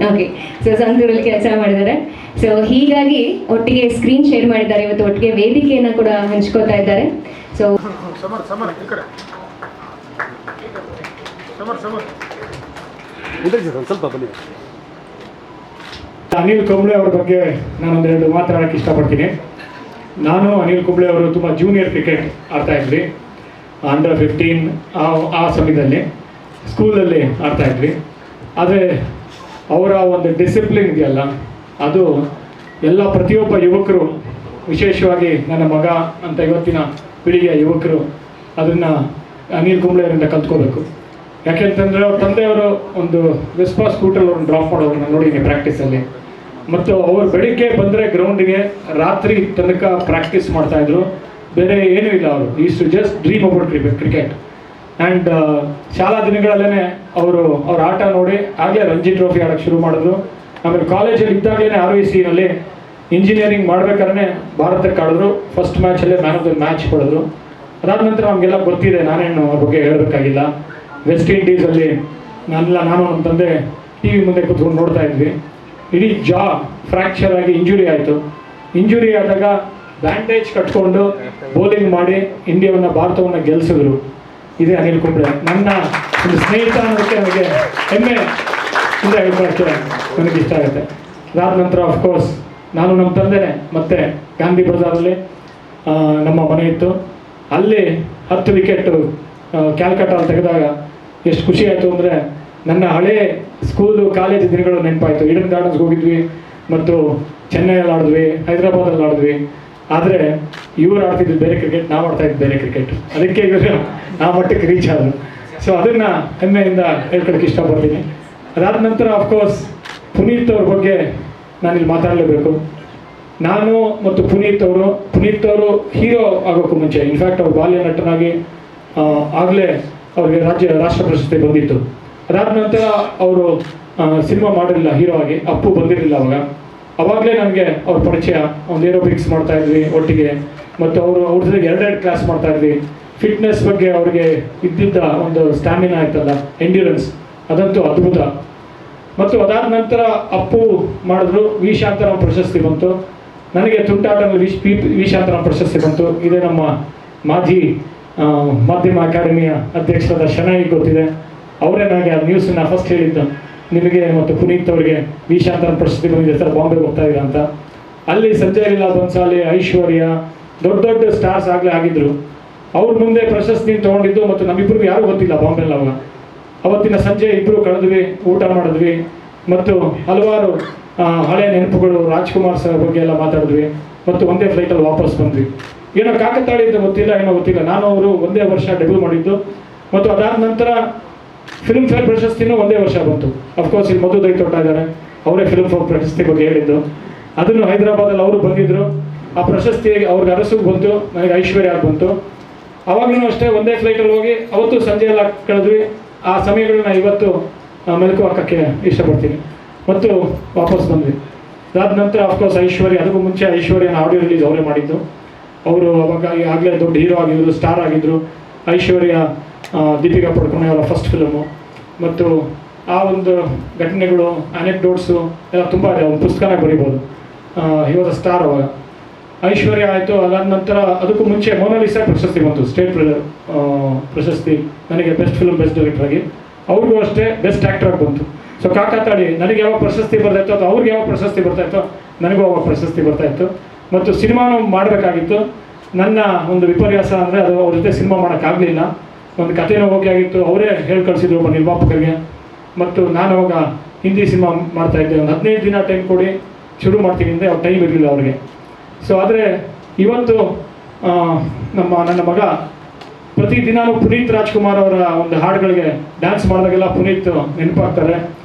Okay. So ಸಂತೂರಲ್ಲಿ ಕೆಲಸ ಮಾಡಿದ್ದಾರೆ. So ಹೀಗಾಗಿ ಒಟ್ಟಿಗೆ ಸ್ಕ್ರೀನ್ ಶೇರ್ ಮಾಡಿದ್ದಾರೆ, ಇವತ್ತು ಒಟ್ಟಿಗೆ ವೇದಿಕೆಯನ್ನು ಕೂಡ ಹಂಚ್ಕೋತಾ ಇದ್ದಾರೆ. ಸೊ ಸ್ವಲ್ಪ ಬನ್ನಿ. ಅನಿಲ್ ಕುಂಬ್ಳೆ ಅವ್ರ ಬಗ್ಗೆ ನಾನೊಂದೆರಡು ಮಾತಾಡೋಕ್ಕೆ ಇಷ್ಟಪಡ್ತೀನಿ. ನಾನು ಅನಿಲ್ ಕುಂಬ್ಳೆ ಅವರು ತುಂಬ ಜೂನಿಯರ್ ಕ್ರಿಕೆಟ್ ಆಡ್ತಾ ಇದ್ವಿ, ಅಂಡರ್ 15 ಆ ಸಮಯದಲ್ಲಿ ಸ್ಕೂಲಲ್ಲಿ ಆಡ್ತಾ ಇದ್ವಿ. ಆದರೆ ಅವರ ಒಂದು ಡಿಸಿಪ್ಲಿನ್ ಇದೆಯಲ್ಲ, ಅದು ಎಲ್ಲ ಪ್ರತಿಯೊಬ್ಬ ಯುವಕರು, ವಿಶೇಷವಾಗಿ ನನ್ನ ಮಗ ಅಂತ ಇವತ್ತಿನ ಪೀಳಿಗೆಯ ಯುವಕರು ಅದನ್ನು ಅನಿಲ್ ಕುಂಬ್ಳೆ ಅವರಿಂದ ಕಲ್ತ್ಕೋಬೇಕು. ಯಾಕೆಂತಂದರೆ ಅವ್ರ ತಂದೆಯವರು ಒಂದು ವೆಸ್ಪಾ ಸ್ಕೂಟರ್ ಅವ್ರನ್ನ ಡ್ರಾಪ್ ಮಾಡೋರು ನಾನು ನೋಡಿದ್ದೀನಿ ಪ್ರಾಕ್ಟೀಸಲ್ಲಿ. ಮತ್ತು ಅವರು ಬೆಳಿಗ್ಗೆ ಬಂದರೆ ಗ್ರೌಂಡಿಗೆ ರಾತ್ರಿ ತನಕ ಪ್ರಾಕ್ಟೀಸ್ ಮಾಡ್ತಾಯಿದ್ರು, ಬೇರೆ ಏನೂ ಇಲ್ಲ. ಅವರು is to just dream about cricket. And ಶಾಲಾ ದಿನಗಳಲ್ಲೇ ಅವ್ರ ಆಟ ನೋಡಿ ಆಗಲೇ ರಂಜಿ ಟ್ರೋಫಿ ಆಡೋಕ್ಕೆ ಶುರು ಮಾಡಿದ್ರು. ಆಮೇಲೆ ಕಾಲೇಜಲ್ಲಿ ಇದ್ದಾಗಲೇ RVCನಲ್ಲಿ ಇಂಜಿನಿಯರಿಂಗ್ ಮಾಡ್ಬೇಕಾದ್ರೆ ಭಾರತಕ್ಕೆ ಆಡಿದ್ರು. ಫಸ್ಟ್ ಮ್ಯಾಚಲ್ಲೇ ಮ್ಯಾನ್ ಆಫ್ ದ ಮ್ಯಾಚ್ ಪಡೆದ್ರು. ಅದಾದ ನಂತರ ನಮಗೆಲ್ಲ ಗೊತ್ತಿದೆ, ನಾನೇನು ಅವ್ರ ಬಗ್ಗೆ ಹೇಳಬೇಕಾಗಿಲ್ಲ. ವೆಸ್ಟ್ ಇಂಡೀಸಲ್ಲಿ ನಾನು ನಮ್ಮ ತಂದೆ TV ಮುಂದೆ ಕೂತ್ಕೊಂಡು ನೋಡ್ತಾ ಇದ್ವಿ. ಇಡೀ ಜಾ ಫ್ರ್ಯಾಕ್ಚರ್ ಆಗಿ ಇಂಜುರಿ ಆಯಿತು. ಇಂಜುರಿ ಆದಾಗ ಬ್ಯಾಂಡೇಜ್ ಕಟ್ಕೊಂಡು ಬೌಲಿಂಗ್ ಮಾಡಿ ಇಂಡಿಯಾವನ್ನು, ಭಾರತವನ್ನು ಗೆಲ್ಲಿಸಿದ್ರು. ಇದೇ ಅನಿಲ್ ಕುಂಬ್ಳೆ ನನ್ನ ಒಂದು ಸ್ನೇಹಿತ ಅನ್ನೋದಕ್ಕೆ ನನಗೆ ಹೆಮ್ಮೆ ಇಂದ ಹೇಳ್ಕೊಳ್ಳೋಕ್ಕೆ ನನಗೆ ಇಷ್ಟ ಆಗುತ್ತೆ. ಅದಾದ ನಂತರ ಅಫ್ಕೋರ್ಸ್ ನಾನು ನಮ್ಮ ತಂದೆ ಮತ್ತೆ ಗಾಂಧಿ ಬಜಾರಲ್ಲಿ ನಮ್ಮ ಮನೆ ಇತ್ತು, ಅಲ್ಲಿ 10 ವಿಕೆಟು ಕ್ಯಾಲ್ಕಟಾಲ್ಲಿ ತೆಗೆದಾಗ ಎಷ್ಟು ಖುಷಿ ಆಯಿತು ಅಂದರೆ ನನ್ನ ಹಳೇ ಸ್ಕೂಲು ಕಾಲೇಜ್ ದಿನಗಳು ನೆನಪಾಯಿತು. ಈಡನ್ ಗಾರ್ಡನ್ಸ್ಗೆ ಹೋಗಿದ್ವಿ ಮತ್ತು ಚೆನ್ನೈಯಲ್ಲಿ ಆಡಿದ್ವಿ, ಹೈದರಾಬಾದಲ್ಲಿ ಆಡಿದ್ವಿ. ಆದರೆ ಇವರು ಆಡ್ತಿದ್ದು ಬೇರೆ ಕ್ರಿಕೆಟ್, ನಾವು ಆಡ್ತಾಯಿದ್ದು ಬೇರೆ ಕ್ರಿಕೆಟ್. ಅದಕ್ಕೆ ಇವರು ಆ ಮಟ್ಟಕ್ಕೆ ರೀಚ್ ಆದರು. ಸೊ ಅದನ್ನು ಹೆಮ್ಮೆಯಿಂದ ಹೇಳ್ಕೊಳಕ್ಕೆ ಇಷ್ಟಪಡ್ತೀನಿ. ಅದಾದ ನಂತರ ಅಫ್ಕೋರ್ಸ್ ಪುನೀತ್ ಅವ್ರ ಬಗ್ಗೆ ನಾನಿಲ್ಲಿ ಮಾತಾಡಲೇಬೇಕು. ನಾನು ಮತ್ತು ಪುನೀತ್ ಅವರು ಹೀರೋ ಆಗೋಕ್ಕೂ ಮುಂಚೆ, ಇನ್ಫ್ಯಾಕ್ಟ್ ಅವ್ರು ಬಾಲ್ಯ ನಟನಾಗಿ ಆಗಲೇ ಅವ್ರಿಗೆ ರಾಷ್ಟ್ರ ಪ್ರಶಸ್ತಿ ಬಂದಿತ್ತು. ಅದಾದ ನಂತರ ಅವರು ಸಿನಿಮಾ ಮಾಡಿರಲಿಲ್ಲ, ಹೀರೋ ಆಗಿ ಅಪ್ಪು ಬಂದಿರಲಿಲ್ಲ ಅವಾಗಲೇ ನನಗೆ ಅವ್ರ ಪರಿಚಯ. ಒಂದು ಏರೋಬಿಕ್ಸ್ ಮಾಡ್ತಾಯಿದ್ವಿ ಒಟ್ಟಿಗೆ, ಮತ್ತು ಅವ್ರ ಜೊತೆಗೆ 2 ಕ್ಲಾಸ್ ಮಾಡ್ತಾಯಿದ್ವಿ. ಫಿಟ್ನೆಸ್ ಬಗ್ಗೆ ಅವ್ರಿಗೆ ಇದ್ದಿದ್ದ ಒಂದು ಸ್ಟ್ಯಾಮಿನಾ ಆಯ್ತಲ್ಲ, ಎಂಡ್ಯೂರೆನ್ಸ್, ಅದಂತೂ ಅದ್ಭುತ. ಮತ್ತು ಅದಾದ ನಂತರ ಅಪ್ಪು ಮಾಡಿದ್ರು, ವಿ ಶಾಂತಾರಾಮ್ ಪ್ರಶಸ್ತಿ ಬಂತು. ನನಗೆ ತುಂಟಾಟದಲ್ಲಿ ವಿ ಶಾಂತಾರಾಮ್ ಪ್ರಶಸ್ತಿ ಬಂತು. ಇದೇ ನಮ್ಮ ಮಾಜಿ ಮಾಧ್ಯಮ ಅಕಾಡೆಮಿಯ ಅಧ್ಯಕ್ಷರಾದ ಶನಾಯಿ ಗೊತ್ತಿದೆ, ಅವರೇ ನನಗೆ ಆ ನ್ಯೂಸನ್ನು ಫಸ್ಟ್ ಹೇಳಿದ್ದು, ನಿಮಗೆ ಮತ್ತು ಪುನೀತ್ ಅವರಿಗೆ ವಿ ಶಾಂತಾರಾಮ್ ಪ್ರಶಸ್ತಿ ಬಂದಿದೆ ಸರ್, ಬಾಂಬೆಗೆ ಹೋಗ್ತಾ ಇದ್ದೀರಾ ಅಂತ. ಅಲ್ಲಿ ಸಂಜಯ್ ಲೀಲಾ ಬನ್ಸಾಲಿ, ಐಶ್ವರ್ಯ, ದೊಡ್ಡ ದೊಡ್ಡ ಸ್ಟಾರ್ಸ್ ಆಗಲೇ ಆಗಿದ್ದರು. ಅವ್ರ ಮುಂದೆ ಪ್ರಶಸ್ತಿ ತೊಗೊಂಡಿದ್ದು ಮತ್ತು ನಮ್ಮಿಬ್ಬರಿಗೂ ಯಾರೂ ಗೊತ್ತಿಲ್ಲ ಬಾಂಬೆಲ್ಲ. ಅವತ್ತಿನ ಸಂಜೆ ಇಬ್ಬರು ಕಳೆದ್ವಿ, ಊಟ ಮಾಡಿದ್ವಿ ಮತ್ತು ಹಲವಾರು ಹಳೆ ನೆನಪುಗಳು, ರಾಜ್ಕುಮಾರ್ ಸರ್ ಬಗ್ಗೆ ಎಲ್ಲ ಮಾತಾಡಿದ್ವಿ ಮತ್ತು ಒಂದೇ ಫ್ಲೈಟಲ್ಲಿ ವಾಪಸ್ ಬಂದ್ವಿ. ಏನೋ ಕಾಕತಾಳಿ ಅಂತ ಗೊತ್ತಿಲ್ಲ, ಏನೋ ಗೊತ್ತಿಲ್ಲ. ನಾನು ಅವರು ಒಂದೇ ವರ್ಷ ಡೆಬ್ಯೂ ಮಾಡಿದ್ದು ಮತ್ತು ಅದಾದ ನಂತರ ಫಿಲ್ಮ್ ಫೇರ್ ಪ್ರಶಸ್ತಿನೂ ಒಂದೇ ವರ್ಷ ಬಂತು. ಅಫ್ಕೋರ್ಸ್ ಇಲ್ಲಿ ಮಧು ದೈತೋಟ ಇದ್ದಾರೆ, ಅವರೇ ಫಿಲ್ಮ್ ಫೇರ್ ಪ್ರಶಸ್ತಿ ಬಗ್ಗೆ ಹೇಳಿದ್ದು. ಅದನ್ನು ಹೈದರಾಬಾದಲ್ಲಿ ಅವರು ಬಂದಿದ್ದರು. ಆ ಪ್ರಶಸ್ತಿ ಅವ್ರಿಗೆ ಅರಸಿಗೆ ಬಂತು, ನನಗೆ ಐಶ್ವರ್ಯ ಬಂತು. ಅವಾಗಲೂ ಅಷ್ಟೇ ಒಂದೇ ಫ್ಲೈಟಲ್ಲಿ ಹೋಗಿ ಅವತ್ತು ಸಂಜೆ ಎಲ್ಲ ಕಳೆದ್ವಿ. ಆ ಸಮಯಗಳನ್ನ ಇವತ್ತು ಮೆಲುಕು ಹಾಕೋಕ್ಕೆ ಇಷ್ಟಪಡ್ತೀನಿ. ಮತ್ತು ವಾಪಸ್ ಬಂದ್ವಿ. ಅದಾದ ನಂತರ ಅಫ್ಕೋರ್ಸ್ ಐಶ್ವರ್ಯ, ಅದಕ್ಕೂ ಮುಂಚೆ ಐಶ್ವರ್ಯನ ಆಡಿಯೋ ರಿಲೀಸ್ ಅವರೇ ಮಾಡಿದ್ದು. ಅವರು ಅವಾಗ ಆಗಲೇ ದೊಡ್ಡ ಹೀರೋ ಆಗಿದ್ರು, ಸ್ಟಾರ್ ಆಗಿದ್ದರು. ಐಶ್ವರ್ಯ ದೀಪಿಕಾ ಪಡುಕೋಣೆ ಅವರ ಫಸ್ಟ್ ಫಿಲಮು ಮತ್ತು ಆ ಒಂದು ಘಟನೆಗಳು, ಅನೆಕ್ಡೋಟ್ಸು ಎಲ್ಲ ತುಂಬ ಇದೆ, ಒಂದು ಪುಸ್ತಕನ ಬರೀಬೋದು. ಇವಾಗ ಸ್ಟಾರ್ ಅವಾಗ ಐಶ್ವರ್ಯ ಆಯಿತು. ಅದಾದ ನಂತರ ಅದಕ್ಕೂ ಮುಂಚೆ ಮೊನಾಲಿಸಾ ಪ್ರಶಸ್ತಿ ಬಂತು, ಸ್ಟೇಟ್ ಪ್ರಶಸ್ತಿ ನನಗೆ ಬೆಸ್ಟ್ ಫಿಲ್ಮ್ ಬೆಸ್ಟ್ ಡೈರೆಕ್ಟರ್ ಆಗಿ. ಅವ್ರಿಗೂ ಅಷ್ಟೇ ಬೆಸ್ಟ್ ಆ್ಯಕ್ಟರ್ ಆಗಿ ಬಂತು. ಸೊ ಕಾಕತಾಳಿ, ನನಗೆ ಯಾವಾಗ ಪ್ರಶಸ್ತಿ ಬರ್ತಾಯಿತ್ತು ಅಥವಾ ಅವ್ರಿಗೆ ಯಾವಾಗ ಪ್ರಶಸ್ತಿ ಬರ್ತಾಯಿತ್ತು, ನನಗೂ ಅವಾಗ ಪ್ರಶಸ್ತಿ ಬರ್ತಾಯಿತ್ತು. ಮತ್ತು ಸಿನಿಮಾನು ಮಾಡಬೇಕಾಗಿತ್ತು. ನನ್ನ ಒಂದು ವಿಪರ್ಯಾಸ ಅಂದರೆ ಅದು ಅವ್ರ ಜೊತೆ ಸಿನಿಮಾ ಮಾಡೋಕ್ಕಾಗಲಿಲ್ಲ. ಒಂದು ಕಥೆನೂ ಓಕೆ ಆಗಿತ್ತು, ಅವರೇ ಹೇಳಿ ಕಳಿಸಿದ್ರು ಒಬ್ಬ ನಿರ್ಮಾಪಕರಿಗೆ. ಮತ್ತು ನಾನು ಅವಾಗ ಹಿಂದಿ ಸಿನಿಮಾ ಮಾಡ್ತಾಯಿದ್ದೆ. ಒಂದು 15 ದಿನ ಟೈಮ್ ಕೊಡಿ, ಶುರು ಮಾಡ್ತೀನಿ ಅಂದರೆ ಅವ್ರ ಟೈಮ್ ಇರಲಿಲ್ಲ ಅವ್ರಿಗೆ. ಸೊ ಆದರೆ ಇವತ್ತು ನನ್ನ ಮಗ ಪ್ರತಿದಿನವೂ ಪುನೀತ್ ರಾಜ್ಕುಮಾರ್ ಅವರ ಒಂದು ಹಾಡುಗಳಿಗೆ ಡ್ಯಾನ್ಸ್ ಮಾಡಿದಾಗೆಲ್ಲ ಪುನೀತ್ ನೆನಪಾಗ್ತಾರೆ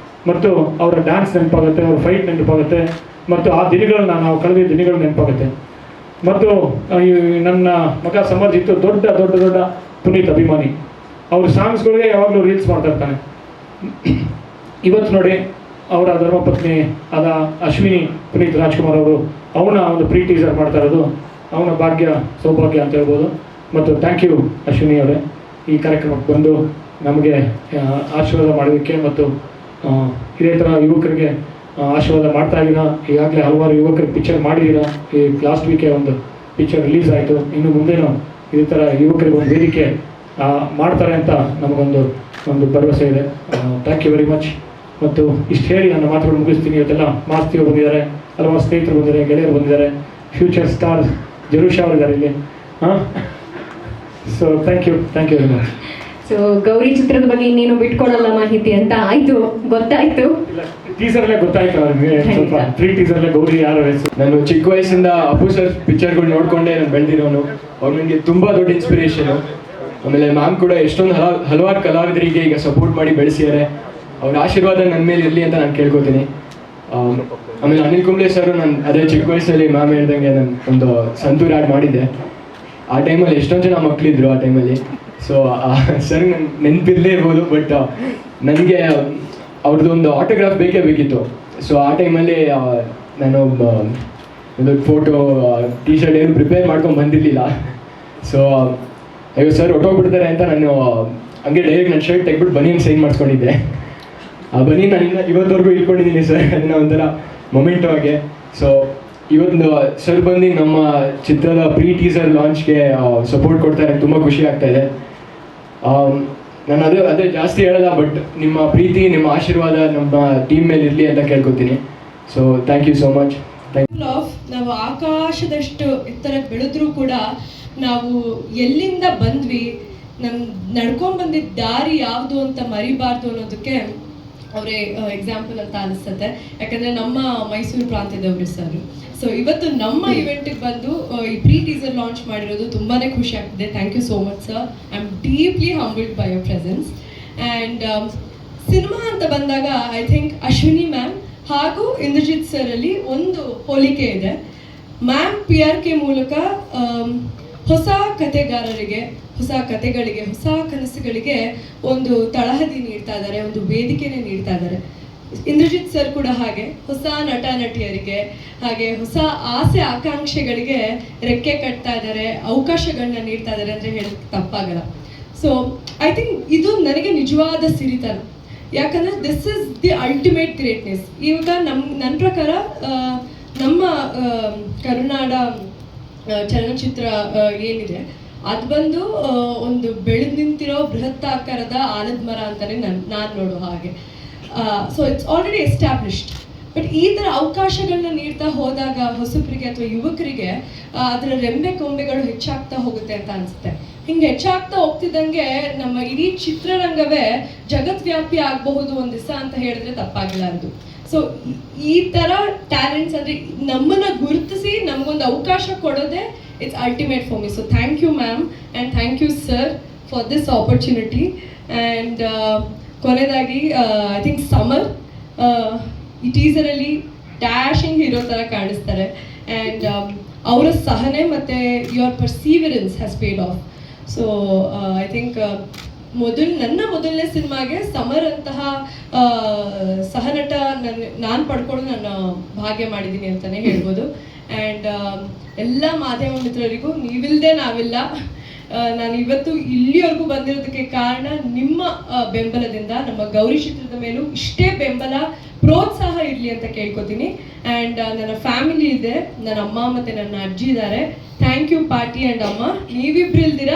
ಮತ್ತು ಅವರ ಡ್ಯಾನ್ಸ್ ನೆನಪಾಗುತ್ತೆ, ಅವ್ರ ಫೈಟ್ ನೆನಪಾಗುತ್ತೆ ಮತ್ತು ಆ ದಿನಗಳನ್ನ ನಾವು ಕಳೆದ ದಿನಗಳು ನೆನಪಾಗುತ್ತೆ. ಮತ್ತು ನನ್ನ ಮಗ ಸಮರ್ಜಿತ್ತು ದೊಡ್ಡ ದೊಡ್ಡ ದೊಡ್ಡ ಪುನೀತ್ ಅಭಿಮಾನಿ. ಅವ್ರ ಸಾಂಗ್ಸ್ಗಳಿಗೆ ಯಾವಾಗಲೂ ರೀಲ್ಸ್ ಮಾಡ್ತಾ ಇರ್ತಾನೆ. ಇವತ್ತು ನೋಡಿ ಅವರ ಧರ್ಮಪತ್ನಿ ಆದ ಅಶ್ವಿನಿ ಪುನೀತ್ ರಾಜ್ಕುಮಾರ್ ಅವರು ಅವನ ಒಂದು ಪ್ರೀ ಟೀಸರ್ ಮಾಡ್ತಾ ಇರೋದು ಅವನ ಭಾಗ್ಯ, ಸೌಭಾಗ್ಯ ಅಂತ ಹೇಳ್ಬೋದು. ಮತ್ತು ಥ್ಯಾಂಕ್ ಯು ಅಶ್ವಿನಿ ಅವರೇ, ಈ ಕಾರ್ಯಕ್ರಮಕ್ಕೆ ಬಂದು ನಮಗೆ ಆಶೀರ್ವಾದ ಮಾಡೋದಕ್ಕೆ ಮತ್ತು ಇದೇ ಥರ ಯುವಕರಿಗೆ ಆಶೀರ್ವಾದ ಮಾಡ್ತಾ ಇದ್ದೀರಾ. ಈಗಾಗಲೇ ಹಲವಾರು ಯುವಕರಿಗೆ ಪಿಕ್ಚರ್ ಮಾಡಿದ್ದೀರಾ. ಈ ಲಾಸ್ಟ್ ವೀಕೆ ಒಂದು ಪಿಕ್ಚರ್ ರಿಲೀಸ್ ಆಯಿತು. ಇನ್ನು ಮುಂದೇನು ಇದೇ ಥರ ಯುವಕರಿಗೆ ಒಂದು ವೇದಿಕೆ ಮಾಡ್ತಾರೆ ಅಂತ ನಮಗೊಂದು ಭರವಸೆ ಇದೆ. Thank you very much. ಮತ್ತು ಇಷ್ಟು ಹೇಳಿ ನನ್ನ ಮಾತುಗಳು ಮುಗಿಸ್ತೀನಿ. ಇವತ್ತೆಲ್ಲ ಮಾಸ್ತಿಯು ಬಂದಿದ್ದಾರೆ, ಹಲವಾರು ಸ್ನೇಹಿತರು ಬಂದಿದ್ದಾರೆ, ಗೆಳೆಯರು ಬಂದಿದ್ದಾರೆ, ಫ್ಯೂಚರ್ ಸ್ಟಾರ್ ಜರುಷ್ ಅವರಿದ್ದಾರೆ ಇಲ್ಲಿ. So thank you very much. So Gauri ಚಿತ್ರದ ಬಗ್ಗೆ ಇನ್ನೇನು ಬಿಟ್ಕೊಡಲ್ಲ ಮಾಹಿತಿ ಅಂತ ಆಯ್ತು, ಗೊತ್ತಾಯ್ತು. ಟೀಸರ್ಲ್ಲೇ ಗೊತ್ತಾಯ್ತು ಅವ್ರಿಗೆ, ಸ್ವಲ್ಪ ಫ್ರೀ ಟೀಸರ್ಲ್ಲೇ ಗೌರಿ ಯಾರು ಹೆಸರು. ನಾನು ಚಿಕ್ಕ ವಯಸ್ಸಿಂದ ಅಪ್ಪು ಸರ್ ಪಿಕ್ಚರ್ಗಳು ನೋಡ್ಕೊಂಡೆ ನಾನು ಬೆಳೆದಿರೋನು. ಅವ್ರು ನನಗೆ ತುಂಬ ದೊಡ್ಡ ಇನ್ಸ್ಪಿರೇಷನು. ಆಮೇಲೆ ಮ್ಯಾಮ್ ಕೂಡ ಎಷ್ಟೊಂದು ಹಲವಾರು ಕಲಾವಿದರಿಗೆ ಈಗ ಸಪೋರ್ಟ್ ಮಾಡಿ ಬೆಳೆಸಿದ್ದಾರೆ. ಅವ್ರ ಆಶೀರ್ವಾದ ನನ್ನ ಮೇಲೆ ಇರಲಿ ಅಂತ ನಾನು ಕೇಳ್ಕೊತೀನಿ. ಆಮೇಲೆ ಅನಿಲ್ ಕುಂಬ್ಳೆ ಸರ್, ನಾನು ಅದೇ ಚಿಕ್ಕ ವಯಸ್ಸಲ್ಲಿ ಮ್ಯಾಮ್ ಹೇಳ್ದಂಗೆ ನಾನು ಒಂದು ಸಂತೂರ್ ಆ್ಯಡ್ ಮಾಡಿದ್ದೆ. ಆ ಟೈಮಲ್ಲಿ ಎಷ್ಟೊಂದು ಜನ ಮಕ್ಕಳಿದ್ರು ಆ ಟೈಮಲ್ಲಿ. ಸೊ ಸರ್ ನಂಗೆ ನೆನಪಿರಲೇ ಇರ್ಬೋದು, ಬಟ್ ನನಗೆ ಅವ್ರದ್ದು ಒಂದು ಆಟೋಗ್ರಾಫ್ ಬೇಕಿತ್ತು. ಸೊ ಆ ಟೈಮಲ್ಲಿ ನಾನು ಒಂದು ಫೋಟೋ ಟಿ ಶರ್ಟ್ ಏನು ಪ್ರಿಪೇರ್ ಮಾಡ್ಕೊಂಡು ಬಂದಿರಲಿಲ್ಲ. ಸೊ ಅಯ್ಯೋ ಸರ್ ಹೊಟ್ಟೋಗ್ಬಿಡ್ತಾರೆ ಅಂತ ನಾನು ಹಂಗೆ ಡೈರೆಕ್ಟ್ ನನ್ನ ಶರ್ಟ್ ತೆಗ್ಬಿಟ್ಟು ಬನೀನ್ ಸೈನ್ ಮಾಡಿಸ್ಕೊಂಡಿದ್ದೆ. ಆ ಬನೀನ್ ನಾನು ಇವತ್ತವರೆಗೂ ಇಟ್ಕೊಂಡಿದ್ದೀನಿ ಸರ್, ಅದನ್ನ ಒಂಥರ ಮೊಮೆಂಟೋ ಆಗಿ. ಸೊ ಇವತ್ತು ಸರ್ ಬಂದು ನಮ್ಮ ಚಿತ್ರದ ಪ್ರೀ ಟೀಸರ್ ಲಾಂಚ್ಗೆ ಸಪೋರ್ಟ್ ಕೊಡ್ತಾರೆ, ತುಂಬ ಖುಷಿ ಆಗ್ತಾ ಇದೆ. ನಾನು ಅದೇ ಜಾಸ್ತಿ ಹೇಳಲ್ಲ, ಬಟ್ ನಿಮ್ಮ ಪ್ರೀತಿ, ನಿಮ್ಮ ಆಶೀರ್ವಾದ ನಮ್ಮ ಟೀಮ್ ಮೇಲೆ ಇರಲಿ ಅಂತ ಕೇಳ್ಕೊತೀನಿ. So thank you so much. ನಾವು ಆಕಾಶದಷ್ಟು ಎತ್ತರಕ್ಕೆ ಬೆಳೆದ್ರೂ ಕೂಡ ನಾವು ಎಲ್ಲಿಂದ ಬಂದ್ವಿ, ನಮ್ಮ ನಡ್ಕೊಂಡು ಬಂದಿದ್ದ ದಾರಿ ಯಾವುದು ಅಂತ ಮರಿಬಾರ್ದು ಅನ್ನೋದಕ್ಕೆ ಅವರೇ ಎಕ್ಸಾಂಪಲ್ ಅಂತ ಅನಿಸುತ್ತೆ. ಯಾಕಂದರೆ ನಮ್ಮ ಮೈಸೂರು ಪ್ರಾಂತ್ಯದವರು ಸರ್. ಸೊ ಇವತ್ತು ನಮ್ಮ ಇವೆಂಟಿಗೆ ಬಂದು ಈ ಪ್ರೀ ಟೀಸರ್ ಲಾಂಚ್ ಮಾಡಿರೋದು ತುಂಬಾ ಖುಷಿ ಆಗ್ತಿದೆ. Thank you so much sir. I am deeply humbled by your presence. And cinema ಅಂತ ಬಂದಾಗ ಐ ಥಿಂಕ್ ಅಶ್ವಿನಿ ಮ್ಯಾಮ್ ಹಾಗೂ ಇಂದ್ರಜಿತ್ ಸರಲ್ಲಿ ಒಂದು ಹೋಲಿಕೆ ಇದೆ. ಮ್ಯಾಮ್ PRK ಮೂಲಕ ಹೊಸ ಕತೆಗಾರರಿಗೆ, ಹೊಸ ಕತೆಗಳಿಗೆ, ಹೊಸ ಕನಸುಗಳಿಗೆ ಒಂದು ತಳಹದಿ ನೀಡ್ತಾ ಇದ್ದಾರೆ, ಒಂದು ವೇದಿಕೆನೇ ನೀಡ್ತಾ ಇದ್ದಾರೆ. ಇಂದ್ರಜಿತ್ ಸರ್ ಕೂಡ ಹಾಗೆ ಹೊಸ ನಟ ನಟಿಯರಿಗೆ, ಹಾಗೆ ಹೊಸ ಆಸೆ ಆಕಾಂಕ್ಷೆಗಳಿಗೆ ರೆಕ್ಕೆ ಕಟ್ತಾ ಇದ್ದಾರೆ, ಅವಕಾಶಗಳನ್ನ ನೀಡ್ತಾ ಇದ್ದಾರೆ ಅಂದರೆ ಹೇಳಕ್ಕೆ ತಪ್ಪಾಗಲ್ಲ. ಸೊ ಐ ಥಿಂಕ್ ಇದು ನನಗೆ ನಿಜವಾದ ಸಿರಿತನ. ಯಾಕಂದರೆ this is the ultimate greatness. ಇವಾಗ ನನ್ನ ಪ್ರಕಾರ ನಮ್ಮ ಕರುನಾಡ ಚಲನಚಿತ್ರ ಏನಿದೆ ಅದು ಬಂದು ಒಂದು ಬೆಳೆದು ನಿಂತಿರೋ ಬೃಹತ್ತಾಕಾರದ ಆಲದ ಮರ ಅಂತಲೇ ನಾನು ನೋಡೋ ಹಾಗೆ. So it's already established. But ಈ ಥರ ಅವಕಾಶಗಳನ್ನ ನೀಡ್ತಾ ಹೋದಾಗ ಹೊಸಬರಿಗೆ ಅಥವಾ ಯುವಕರಿಗೆ ಅದರ ರೆಂಬೆ ಕೊಂಬೆಗಳು ಹೆಚ್ಚಾಗ್ತಾ ಹೋಗುತ್ತೆ ಅಂತ ಅನಿಸುತ್ತೆ. ಹಿಂಗೆ ಹೆಚ್ಚಾಗ್ತಾ ಹೋಗ್ತಿದ್ದಂಗೆ ನಮ್ಮ ಇಡೀ ಚಿತ್ರರಂಗವೇ ಜಗದ್ವ್ಯಾಪಿ ಆಗಬಹುದು ಒಂದು ದಿವಸ ಅಂತ ಹೇಳಿದ್ರೆ ತಪ್ಪಾಗಲಾರದು. ಸೊ ಈ ಥರ ಟ್ಯಾಲೆಂಟ್ಸ್ ಅಂದರೆ ನಮ್ಮನ್ನು ಗುರುತಿಸಿ ನಮಗೊಂದು ಅವಕಾಶ ಕೊಡೋದೇ it's ultimate for me. So thank you ma'am and thank you sir for this opportunity. And ಕೊನೆಯದಾಗಿ ಐ ಥಿಂಕ್ ಸಮರ್ ಈ ಟೀಸರಲ್ಲಿ ಡ್ಯಾಶಿಂಗ್ ಹೀರೋ ಥರ ಕಾಣಿಸ್ತಾರೆ. ಆ್ಯಂಡ್ ಅವರ ಸಹನೆ ಮತ್ತು your perseverance has paid off. So I think ನನ್ನ ಮೊದಲನೇ ಸಿನಿಮಾಗೆ ಸಮರ್ ಅಂತಹ ಸಹನಟ ನಾನು ಪಡ್ಕೊಂಡು ನನ್ನ ಭಾಗ್ಯ ಮಾಡಿದ್ದೀನಿ ಅಂತಲೇ ಹೇಳ್ಬೋದು. ಆ್ಯಂಡ್ ಎಲ್ಲ ಮಾಧ್ಯಮ ಮಿತ್ರರಿಗೂ ನೀವಿಲ್ಲದೆ ನಾವಿಲ್ಲ. ನಾನು ಇವತ್ತು ಇಲ್ಲಿವರೆಗೂ ಬಂದಿರೋದಕ್ಕೆ ಕಾರಣ ನಿಮ್ಮ ಬೆಂಬಲದಿಂದ. ನಮ್ಮ ಗೌರಿ ಚಿತ್ರದ ಮೇಲೂ ಇಷ್ಟೇ ಬೆಂಬಲ, ಪ್ರೋತ್ಸಾಹ ಇರಲಿ ಅಂತ ಕೇಳ್ಕೊತೀನಿ. ಆ್ಯಂಡ್ ನನ್ನ ಫ್ಯಾಮಿಲಿ ಇದೆ, ನನ್ನ ಅಮ್ಮ ಮತ್ತು ನನ್ನ ಅಜ್ಜಿ ಇದ್ದಾರೆ. ಥ್ಯಾಂಕ್ ಯು ಪಾಟಿ ಆ್ಯಂಡ್ ಅಮ್ಮ. ನೀವಿಬ್ರಿಲ್ದಿರ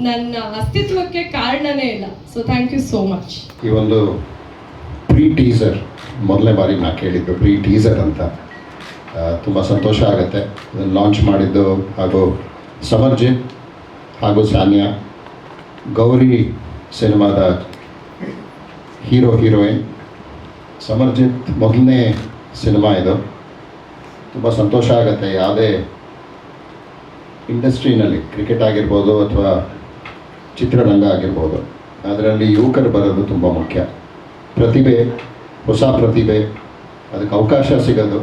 ನನ್ನ ಅಸ್ತಿತ್ವಕ್ಕೆ ಕಾರಣನೇ ಇಲ್ಲ. So thank you so much. ಈ ಒಂದು ಪ್ರೀ ಟೀಸರ್ ಮೊದಲನೇ ಬಾರಿ ನಾ ಕೇಳಿದ್ದು ಪ್ರೀ ಟೀಸರ್ ಅಂತ. ತುಂಬ ಸಂತೋಷ ಆಗುತ್ತೆ ಅದನ್ನು ಲಾಂಚ್ ಮಾಡಿದ್ದು. ಹಾಗೂ ಸಮರ್ಜಿತ್ ಹಾಗೂ ಸಾನ್ಯಾ, ಗೌರಿ ಸಿನಿಮಾದ ಹೀರೋ ಹೀರೋಯಿನ್. ಸಮರ್ಜಿತ್ ಮೊದಲನೇ ಸಿನಿಮಾ ಇದು. ತುಂಬ ಸಂತೋಷ ಆಗುತ್ತೆ. ಯಾವುದೇ ಇಂಡಸ್ಟ್ರಿನಲ್ಲಿ ಕ್ರಿಕೆಟ್ ಆಗಿರ್ಬೋದು ಅಥವಾ ಚಿತ್ರರಂಗ ಆಗಿರ್ಬೋದು, ಅದರಲ್ಲಿ ಯುವಕರು ಬರೋದು ತುಂಬ ಮುಖ್ಯ. ಪ್ರತಿಭೆ, ಹೊಸ ಪ್ರತಿಭೆ, ಅದಕ್ಕೆ ಅವಕಾಶ ಸಿಗೋದು,